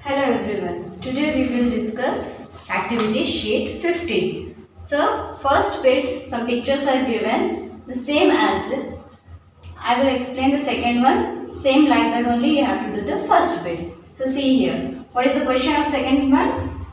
Hello everyone. Today we will discuss activity sheet 15. So first bit, some pictures are given, the same as it. I will explain the second one, same like that only you have to do the first bit. So see here, what is the question of second one?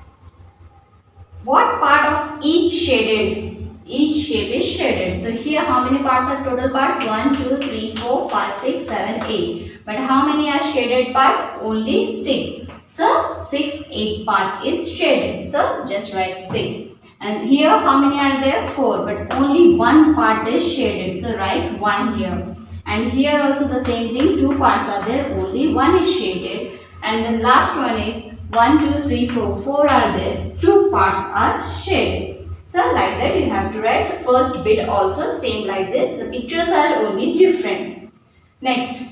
What part of each shaded? Each shape is shaded. So here how many parts are total parts? 1, 2, 3, 4, 5, 6, 7, 8. But how many are shaded part? Only 6. So 6, 8 part is shaded. So just write 6. And here how many are there? 4. But only one part is shaded. So write 1 here. And here also the same thing. 2 parts are there. Only 1 is shaded. And the last one is 1, 2, 3, 4. 4 are there. 2 parts are shaded. So like that you have to write the first bit also same like this. The pictures are only different. Next.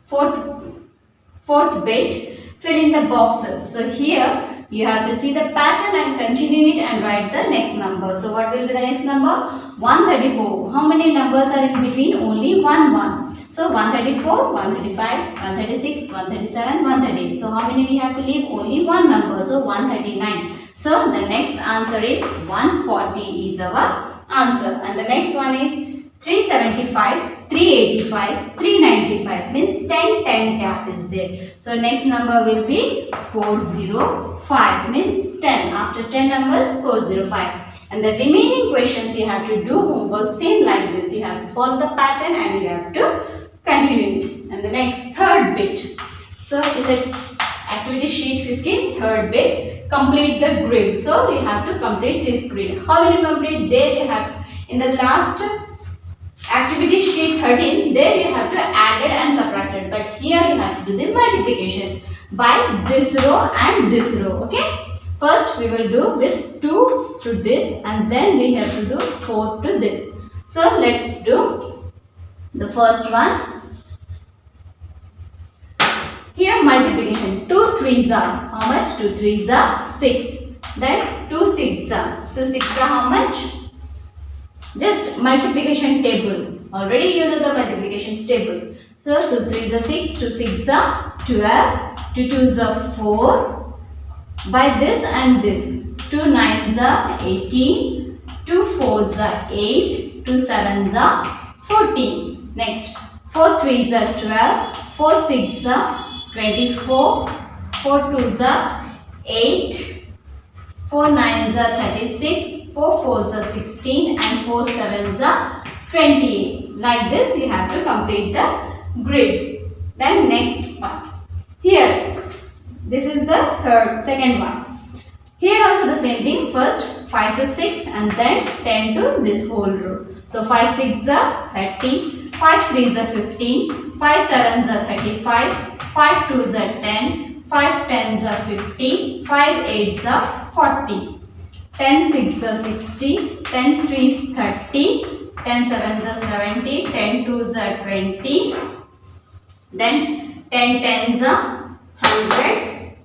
Fourth bit, fill in the boxes. So here you have to see the pattern and continue it and write the next number. So what will be the next number? 134. How many numbers are in between? Only 1. So 134, 135, 136, 137, 138. So how many we have to leave? Only one number. So 139. So the next answer is 140 is our answer. And the next one is 375, 385, 395 means 10 gap is there. So next number will be 405 means 10. After 10 numbers 405. And the remaining questions you have to do homework same like this. You have to follow the pattern and you have to continue it. And the next third bit. So in the activity sheet 15 third bit, complete the grid. So we have to complete this grid. How will you complete? There you have in the last activity sheet 13, there you have to add it and subtract it. But here you have to do the multiplication by this row and this row. Okay. First we will do with 2 to this and then we have to do 4 to this. So let's do the first one. Here multiplication. 2 3s are how much? 2 3s are 6. Then 2 6s are. 2 6s are how much? Just multiplication table. Already you know the multiplication tables. So 2 3s are 6, 2 6s are 12, 2 2s are 4. By this and this. 2 9s are 18, 2 4s are 8, 2 7s are 14. Next 4 3s are 12, 4 6s are 24, 4 2s are 8, 4 9s are 36, 4 4s are 16 and 4 7s are 28. Like this you have to complete the grid. Then next part. Here this is the second one. Here also the same thing. First 5 to 6 and then 10 to this whole row. So 5 6s are 30, 5 3s are 15, 5 7s are 35, 5 2s are 10, 5 10s are 50, 5 8s are 40, 10 6s are 60, 10 3s 30, 10 7s are 70, 10 2s are 20, then 10 10s are 100,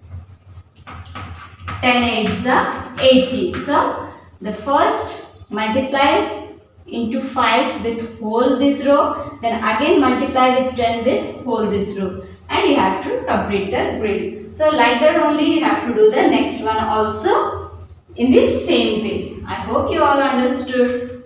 10 8s are 80. So the first multiply into 5 with whole this row, then again multiply with 10 with whole this row, and you have to complete the grid. So like that only you have to do the next one also in the same way. I hope you all understood.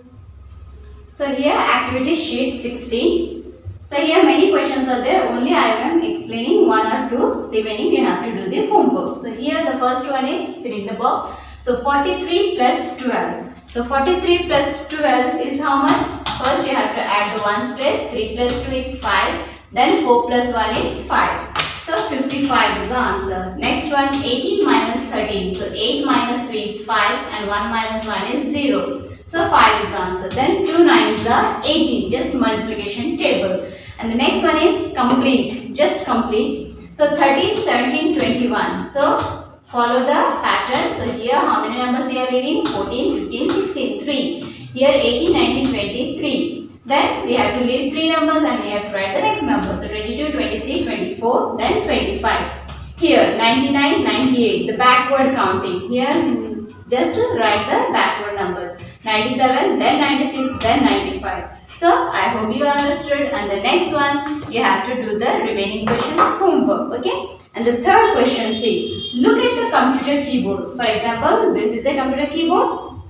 So here activity sheet 16. So here many questions are there, only I am explaining 1 or 2, remaining you have to do the homework. So here the first one is fill in the box. So 43 plus 12. So 43 plus 12 is how much? First you have to add the ones place. 3 plus 2 is 5. Then 4 plus 1 is 5. So 55 is the answer. Next one 18 minus 13. So 8 minus 3 is 5 and 1 minus 1 is 0. So 5 is the answer. Then 2 9s are 18. Just multiplication table. And the next one is complete. Just complete. So 13, 17, 21. So follow the pattern. So here how many numbers we are leaving? 14, 15, 16, 3. Here 18, 19, 20, 3. Then we have to leave 3 numbers and we have to write the next number. So 22, 23, 24, then 25. Here 99, 98. The backward counting. Here just write the backward numbers. 97, then 96, then 95. So I hope you understood, and the next one you have to do the remaining questions homework. Okay. And the third question, see, look at the computer keyboard. For example, this is a computer keyboard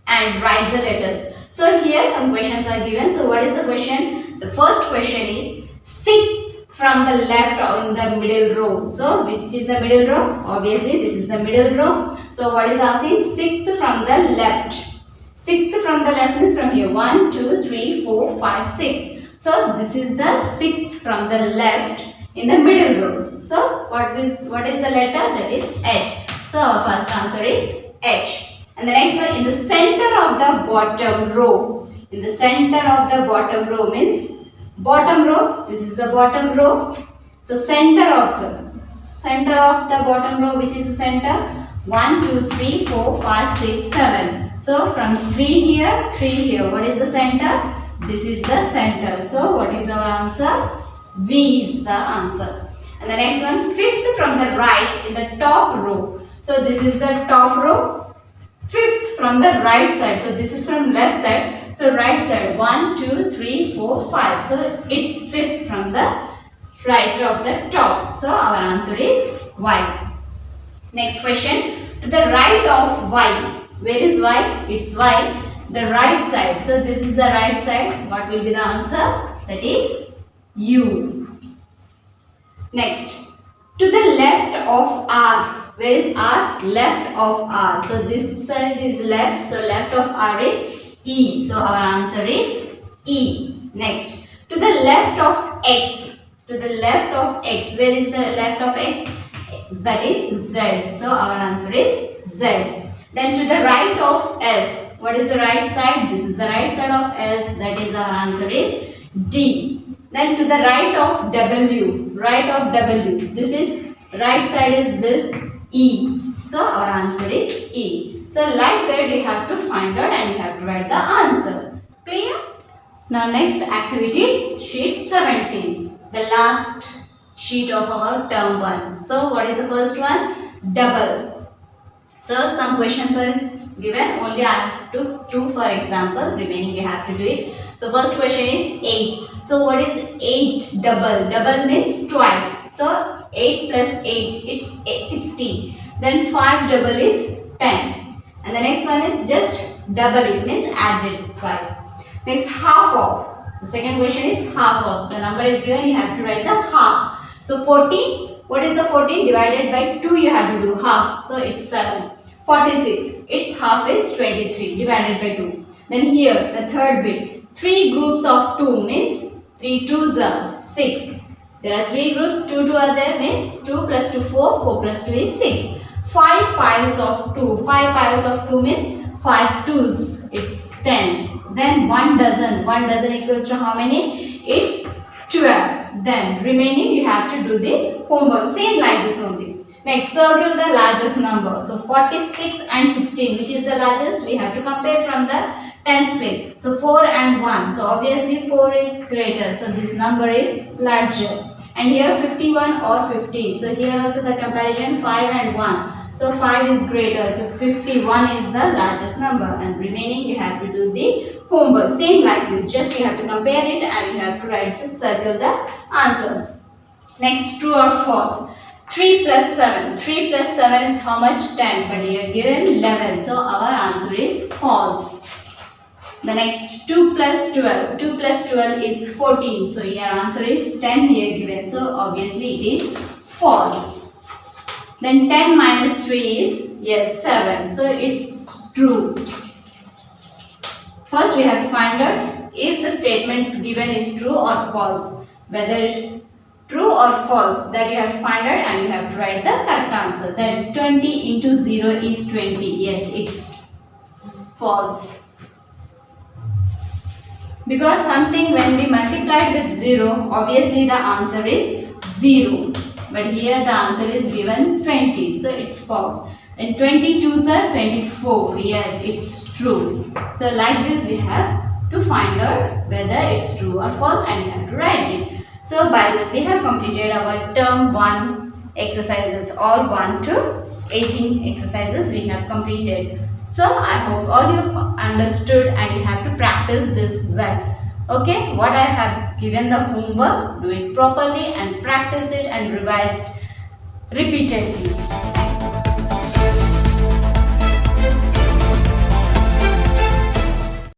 and write the letters. So here some questions are given. So what is the question? The first question is 6th from the left or in the middle row. So which is the middle row? Obviously this is the middle row. So what is asking? 6th from the left. 6th from the left means from here 1, 2, 3, 4, 5, 6. So this is the 6th from the left in the middle row. So what is the letter? That is H. So our first answer is H. And the next one, in the center of the bottom row. In the center of the bottom row means bottom row. This is the bottom row. So center of the bottom row, which is the center? 1, 2, 3, 4, 5, 6, 7. So from 3 here. What is the center? This is the center. So what is our answer? V is the answer. And the next one, 5th from the right in the top row. So this is the top row. 5th from the right side. So this is from left side. So right side 1, 2, 3, 4, 5. So it's 5th from the right of the top. So our answer is Y. Next question. To the right of Y. Where is Y? It's Y. The right side. So this is the right side. What will be the answer? That is U. Next. To the left of R. Where is R? Left of R. So this side is left. So left of R is E. So our answer is E. Next. To the left of X. To the left of X. Where is the left of X? That is Z. So our answer is Z. Then to the right of S. What is the right side? This is the right side of S. That is our answer is D. Then to the right of W. Right of W. This is right side is this E. So our answer is E. So like that you have to find out and you have to write the answer. Clear? Now next activity, sheet 17. The last sheet of our term 1. So what is the first one? Double. So some questions are given. Only I have to 2 for example. Remaining you have to do it. So first question is 8. So what is 8 double? Double means twice. So 8 plus 8, it's 16. Then 5 double is 10. And the next one is just double, it means added twice. Next, half of. The second question is half of. The number is given, you have to write the half. So 14, what is the 14? Divided by 2 you have to do half. So it's 7. 46, its half is 23 divided by 2. Then here the third bit. 3 groups of 2 means 3 2s are 6. There are 3 groups, 2 are there means 2 plus 2 4, 4 plus 2 is 6. 5 piles of 2, 5 piles of 2 means 5 2s, it's 10. Then 1 dozen equals to how many? It's 12. Then remaining you have to do the homework, same like this only. Next, circle the largest number. So 46 and 16, which is the largest? We have to compare from the tens place. So 4 and 1. So obviously 4 is greater. So this number is larger. And here 51 or 50. So here also the comparison 5 and 1. So 5 is greater. So 51 is the largest number. And remaining you have to do the homework. Same like this. Just you have to compare it and you have to write, circle the answer. Next, true or false. 3 plus 7. 3 plus 7 is how much? 10. But here given 11. So our answer is false. The next 2 plus 12. 2 plus 12 is 14. So your answer is 10 here given. So obviously it is false. Then 10 minus 3 is, yes, 7. So it's true. First we have to find out if the statement given is true or false. Whether true or false, that you have to find out and you have to write the correct answer. Then 20 into 0 is 20. Yes, it's false. Because something when we multiply it with 0, obviously the answer is 0. But here the answer is given 20. So it's false. And 22s are 24. Yes, it's true. So like this we have to find out whether it's true or false and you have to write it. So by this we have completed our term 1 exercises. All 1 to 18 exercises we have completed. So I hope all you have understood and you have to practice this well. Okay, what I have given the homework, do it properly and practice it and revise repeatedly.